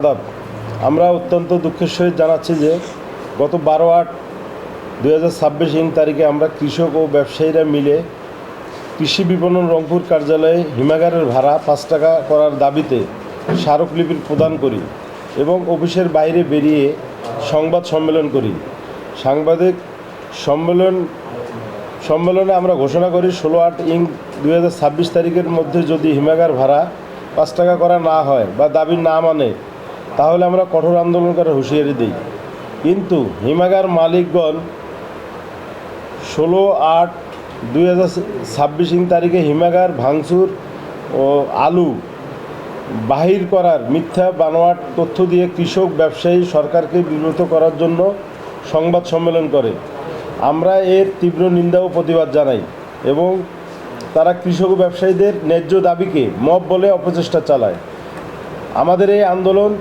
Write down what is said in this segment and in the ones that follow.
আদাব। আমরা অত্যন্ত দুঃখের সহিত জানাচ্ছি যে গত 12/8/2026 তারিখে আমরা কৃষক ও ব্যবসায়ীরা মিলে কৃষি বিপণন রংপুর কার্যালয়ে হিমাগারের ভাড়া 5 টাকা করার দাবিতে স্মারকলিপি প্রদান করি এবং অফিসের বাইরে বেরিয়ে সংবাদ সম্মেলন করি। সাংবাদিক সম্মেলনে আমরা ঘোষণা করি 16/8/2026 তারিখের মধ্যে যদি হিমাগার ভাড়া 5 টাকা করা না হয় বা দাবি না মানে তাহলে আমরা কঠোর আন্দোলন করার হুঁশিয়ারি দিই। কিন্তু হিমাগার মালিকগণ 16/8/2026 তারিখে হিমাগার ভাঙচুর ও আলু বাহির করার মিথ্যা বানোয়াট তথ্য দিয়ে কৃষক ব্যবসায়ী সরকারকে বিব্রত করার জন্য সংবাদ সম্মেলন করে। আমরা এর তীব্র নিন্দা ও প্রতিবাদ জানাই এবং তারা কৃষক ও ব্যবসায়ীদের ন্যায্য দাবিকে মব বলে অপচেষ্টা চালায়। আমাদের এই আন্দোলন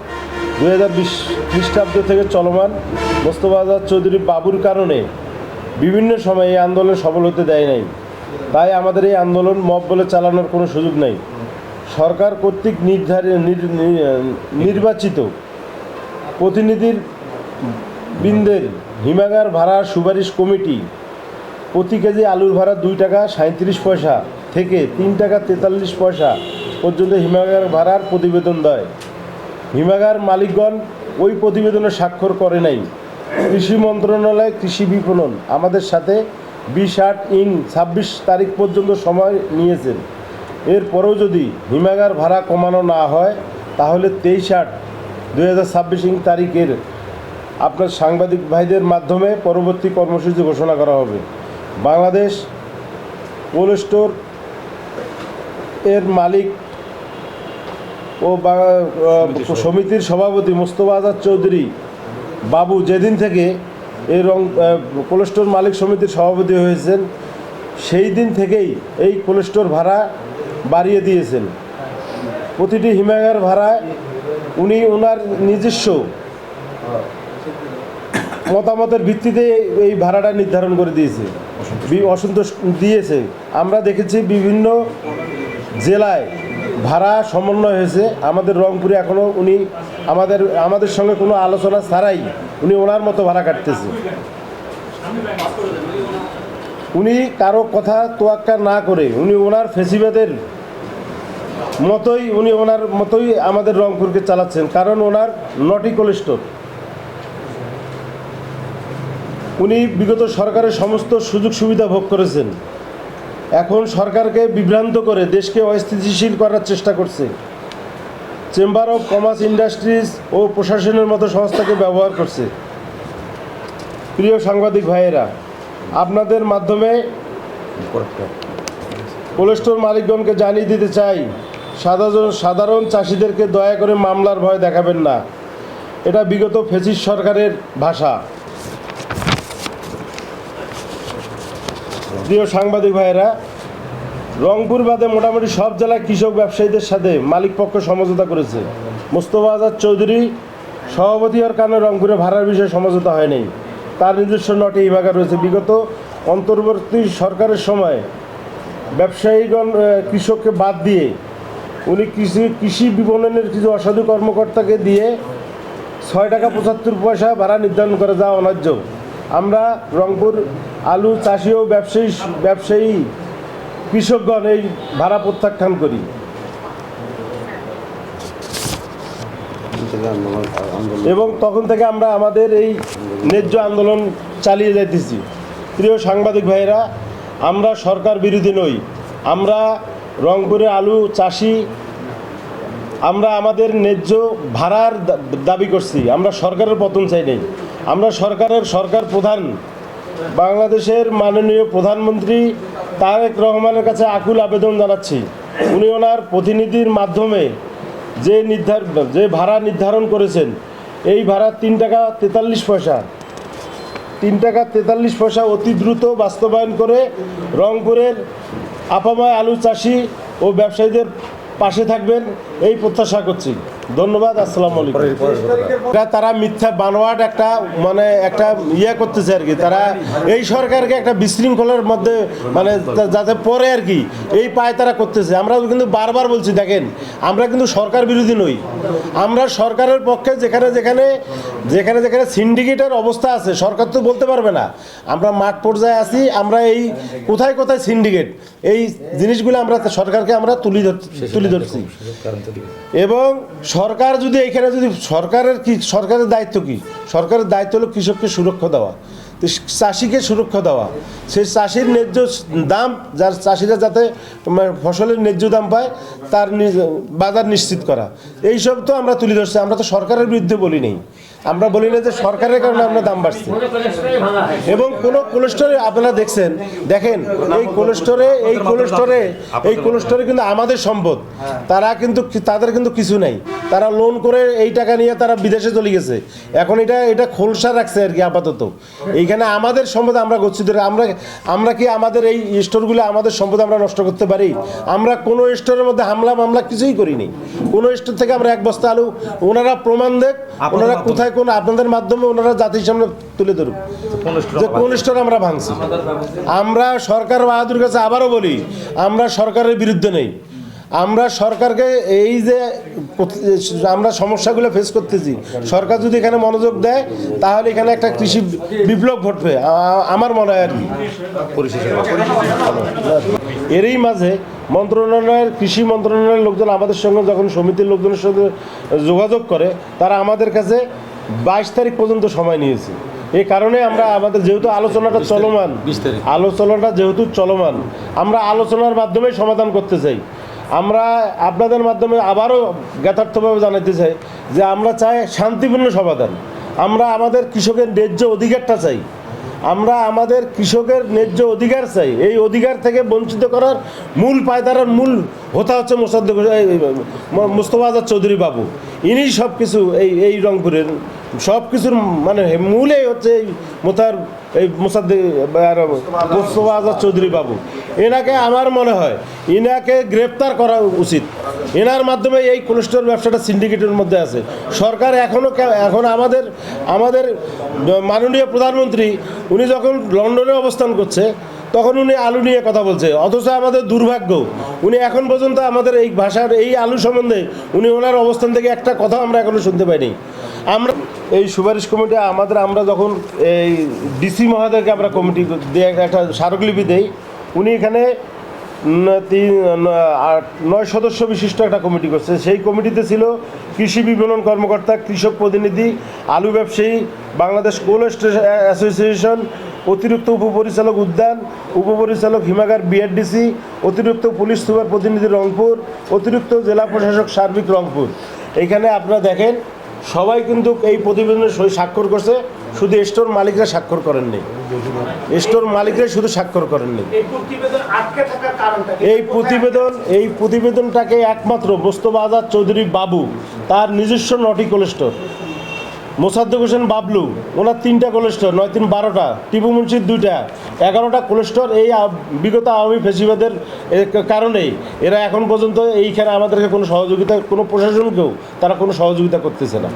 2020 খ্রিস্টাব্দ থেকে চলমান। মোস্তফা আজাদ চৌধুরী বাবুর কারণে বিভিন্ন সময়ে এই আন্দোলন সফল হতে দেয় নাই। তাই আমাদের এই আন্দোলন মব বলে চালানোর কোনো সুযোগ নেই। সরকার কর্তৃক নির্বাচিত প্রতিনিধির বৃন্দের হিমাগার ভাড়ার সুপারিশ কমিটি প্রতি কেজি আলুর ভাড়া 2 টাকা 37 পয়সা থেকে 3 টাকা 43 পয়সা পর্যন্ত হিমাগার ভাড়ার প্রতিবেদন দেয়। হিমাগার মালিকগণ ওই প্রতিবেদনে স্বাক্ষর করে নাই। কৃষি মন্ত্রণালয় কৃষি বিপণন আমাদের সাথে 20/8/26 তারিখ পর্যন্ত সময় নিয়েছেন। এরপরেও যদি হিমাগার ভাড়া কমানো না হয় তাহলে 23/8/2026 তারিখের আপনার সাংবাদিক ভাইদের মাধ্যমে পরবর্তী কর্মসূচি ঘোষণা করা হবে। বাংলাদেশ কোল্ড স্টোর এর মালিক ও সমিতির সভাপতি মোস্তফা আজাদ চৌধুরী বাবু যেদিন থেকে এই কোল্ড স্টোর মালিক সমিতির সভাপতি হয়েছেন সেই দিন থেকেই এই কোল্ড স্টোর ভাড়া বাড়িয়ে দিয়েছেন। প্রতিটি হিমাগার ভাড়ায় উনি ওনার নিজস্ব মতামতের ভিত্তিতে এই ভাড়াটা নির্ধারণ করে দিয়েছে, অসন্তোষ দিয়েছে। আমরা দেখেছি বিভিন্ন জেলায় ভাড়া সমন্বয় হয়েছে। আমাদের রংপুরে এখনও উনি আমাদের সঙ্গে কোনো আলোচনা ছাড়াই উনি ওনার মতো ভাড়া কাটতেছে। উনি কারো কথা তোয়াক্কা না করে উনি ওনার ফেসিবাদের মতোই ওনার মতোই আমাদের রংপুরকে চালাচ্ছেন। কারণ ওনার নটি কোল্ড স্টোর। উনি বিগত সরকারের সমস্ত সুযোগ সুবিধা ভোগ করেছেন। এখন সরকারকে বিভ্রান্ত করে দেশকে অস্থিতিশীল করার চেষ্টা করছে। চেম্বার অফ কমার্স ইন্ডাস্ট্রিজ ও প্রশাসনের মতো সংস্থাকে ব্যবহার করছে। প্রিয় সাংবাদিক ভাইয়েরা, আপনাদের মাধ্যমে কোল্ড স্টোর মালিকগণকে জানিয়ে দিতে চাই, সাধারণ চাষিদেরকে দয়া করে মামলার ভয় দেখাবেন না। এটা বিগত ফ্যাসিস্ট সরকারের ভাষা। প্রিয় সাংবাদিক ভাইয়েরা, রংপুর বাদে মোটামুটি সব জেলায় কৃষক ব্যবসায়ীদের সাথে মালিকপক্ষ সমঝোতা করেছে। মোস্তফা আজাদ চৌধুরী সভাপতি হওয়ার কারণে রংপুরে ভাড়ার বিষয়ে সমঝোতা হয়নি। তার নিজস্ব 9টি হিমাগার রয়েছে। বিগত অন্তর্বর্তী সরকারের সময় ব্যবসায়ীগণ কৃষককে বাদ দিয়ে উনি কৃষি বিপণনের কিছু অসাধু কর্মকর্তাকে দিয়ে 6 টাকা 75 পয়সা ভাড়া নির্ধারণ করে যা অন্যায্য। আমরা রংপুর আলু চাষি ও ব্যবসায়ী কৃষকগণ এই ভাড়া প্রত্যাখ্যান করি এবং তখন থেকে আমরা আমাদের এই ন্যায্য আন্দোলন চালিয়ে যাইতেছি। প্রিয় সাংবাদিক ভাইয়েরা, আমরা সরকার বিরোধী নই। আমরা রংপুরের আলু চাষি, আমরা আমাদের ন্যায্য ভাড়ার দাবি করছি। আমরা সরকারের পতন চাই নাই। আমরা সরকার প্রধান বাংলাদেশের মাননীয় প্রধানমন্ত্রী তারেক রহমানের কাছে আকুল আবেদন জানাচ্ছি। উনি ওনার প্রতিনিধির মাধ্যমে যে ভাড়া নির্ধারণ করেছেন এই ভাড়া 3 টাকা 43 পয়সা 3 টাকা 43 পয়সা অতি দ্রুত বাস্তবায়ন করে রংপুরের আপাময় আলু চাষি ও ব্যবসায়ীদের পাশে থাকবেন এই প্রত্যাশা করছি। ধন্যবাদ। আসসালামু আলাইকুম। তারা মিথ্যা বানোয়াট একটা মানে একটা ইয়ে করতেছে আর কি, তারা এই সরকারকে একটা বিশৃঙ্খলার মধ্যে মানে যাতে পরে আর কি এই পায় তারা করতেছে। আমরা কিন্তু বারবার বলছি, দেখেন আমরা কিন্তু সরকার বিরোধী নই, আমরা সরকারের পক্ষে। যেখানে যেখানে যেখানে যেখানে সিন্ডিকেটের অবস্থা আছে সরকার তো বলতে পারবে না, আমরা মাঠ পর্যায়ে আছি, আমরা এই কোথায় কোথায় সিন্ডিকেট এই জিনিসগুলো আমরা সরকারকে আমরা তুলে ধরছি। এবং সরকার যদি এখানে যদি সরকারের দায়িত্ব কি? সরকারের দায়িত্ব হলো কৃষককে সুরক্ষা দেওয়া, চাষিকে সুরক্ষা দেওয়া, সেই চাষির ন্যায্য দাম, যার চাষিরা যাতে ফসলের ন্যায্য দাম পায়, তার বাজার নিশ্চিত করা। এইসব তো আমরা তুলে ধরছি। আমরা তো সরকারের বিরুদ্ধে বলি নেই, আমরা বলি না যে সরকারের কারণে আমরা দাম বাড়ছে। এবং কোনো কোলেস্টোরে আপনারা দেখছেন, দেখেন এই কোলেস্টোরে কিন্তু আমাদের সম্পদ, তারা কিন্তু তাদের কিন্তু কিছু নেই, তারা লোন করে এই টাকা নিয়ে তারা বিদেশে চলে গেছে। এখন এটা খোলসা রাখছে আর কি আপাতত। এইখানে আমাদের সম্পদ আমরা গচ্ছিত, আমরা কি আমাদের এই স্টোরগুলো আমাদের সম্পদ আমরা নষ্ট করতে পারি? আমরা কোনো স্টোরের মধ্যে মামলা কিছুই করিনি। কোনো স্টোর থেকে আমরা এক বস্তা আলু, ওনারা প্রমাণ দেখ, ওনারা কোথায় কোন আপনাদের মাধ্যমে ওনারা জাতির সামনে তুলে ধরুক যে কোন স্টোর আমরা ভাঙছি। আমরা সরকার বাহাদুর কাছে আবারও বলি, আমরা সরকারের বিরুদ্ধে নেই। আমরা সরকারকে এই যে আমরা সমস্যাগুলো ফেস করতেছি, সরকার যদি এখানে মনোযোগ দেয় তাহলে এখানে একটা কৃষি বিপ্লব ঘটবে আমার মনে হয় আর কি। এরই মাঝে কৃষি মন্ত্রণালয়ের লোকজন আমাদের সঙ্গে যখন সমিতির লোকজনের সঙ্গে যোগাযোগ করে, তারা আমাদের কাছে 22 তারিখ পর্যন্ত সময় নিয়েছে। এই কারণে আমরা আমাদের যেহেতু আলোচনাটা চলমান, আমরা আলোচনার মাধ্যমে সমাধান করতে চাই। আমরা আপনাদের মাধ্যমে আবারও যথার্থভাবে জানাতে চাই যে আমরা চাই শান্তিপূর্ণ সমাধান। আমরা আমাদের কৃষকের ন্যায্য অধিকারটা চাই, আমরা আমাদের কৃষকের ন্যায্য অধিকার চাই। এই অধিকার থেকে বঞ্চিত করার মূল পায়দারের মূল হোতা হচ্ছে মোস্তফা আজাদ চৌধুরী বাবু। ইনি সব কিছু এই রংপুরের সব কিছুর মানে মূলেই হচ্ছে এই মোস্তফা আজাদ চৌধুরী বাবু। এনাকে আমার মনে হয় এনাকে গ্রেপ্তার করা উচিত। এনার মাধ্যমে এই কোলেস্টোর ব্যবসাটা সিন্ডিকেটের মধ্যে আছে। সরকার এখন আমাদের মাননীয় প্রধানমন্ত্রী উনি যখন লন্ডনে অবস্থান করছে তখন উনি আলু নিয়ে কথা বলছে, অথচ আমাদের দুর্ভাগ্য উনি এখন পর্যন্ত আমাদের এই ভাষার এই আলু সম্বন্ধে ওনার অবস্থান থেকে একটা কথা আমরা এখনো শুনতে পাইনি। আমরা এই সুপারিশ কমিটি আমরা যখন এই ডিসি মহোদয়কে আমরা কমিটি দিয়ে একটা স্মারকলিপি দেই, উনি এখানে 9 সদস্য বিশিষ্ট একটা কমিটি করছে। সেই কমিটিতে ছিল কৃষি বিপণন কর্মকর্তা, কৃষক প্রতিনিধি, আলু ব্যবসায়ী, বাংলাদেশ কোল্ড স্টোরেজ অ্যাসোসিয়েশন, অতিরিক্ত উপপরিচালক উদ্যান, উপপরিচালক হিমাগার বিআরডিসি, অতিরিক্ত পুলিশ সুপার প্রতিনিধি রংপুর, অতিরিক্ত জেলা প্রশাসক সার্বিক রংপুর। এইখানে আপনারা দেখেন সবাই কিন্তু এই প্রতিবেদনে স্বাক্ষর করছে, শুধু স্টোর মালিকরা স্বাক্ষর করেননি, স্টোর মালিকরাই শুধু স্বাক্ষর করেননি। এই প্রতিবেদনটাকে একমাত্র মোস্তফা আজাদ চৌধুরী বাবু, তার নিজস্ব 9টি কোলেস্টোর, মোসাদ্দেক হোসেন বাবলু ওনার 3টা কোলেস্টোর, 9 3 12টা, টিপু মুন্সির 2টা, 11টা কোলেস্টোর। এই বিগত আওয়ামী ফেসিবাদের কারণেই এরা এখন পর্যন্ত এইখানে আমাদেরকে কোনো সহযোগিতা, কোনো প্রশাসনকেও তারা কোনো সহযোগিতা করতেছে না।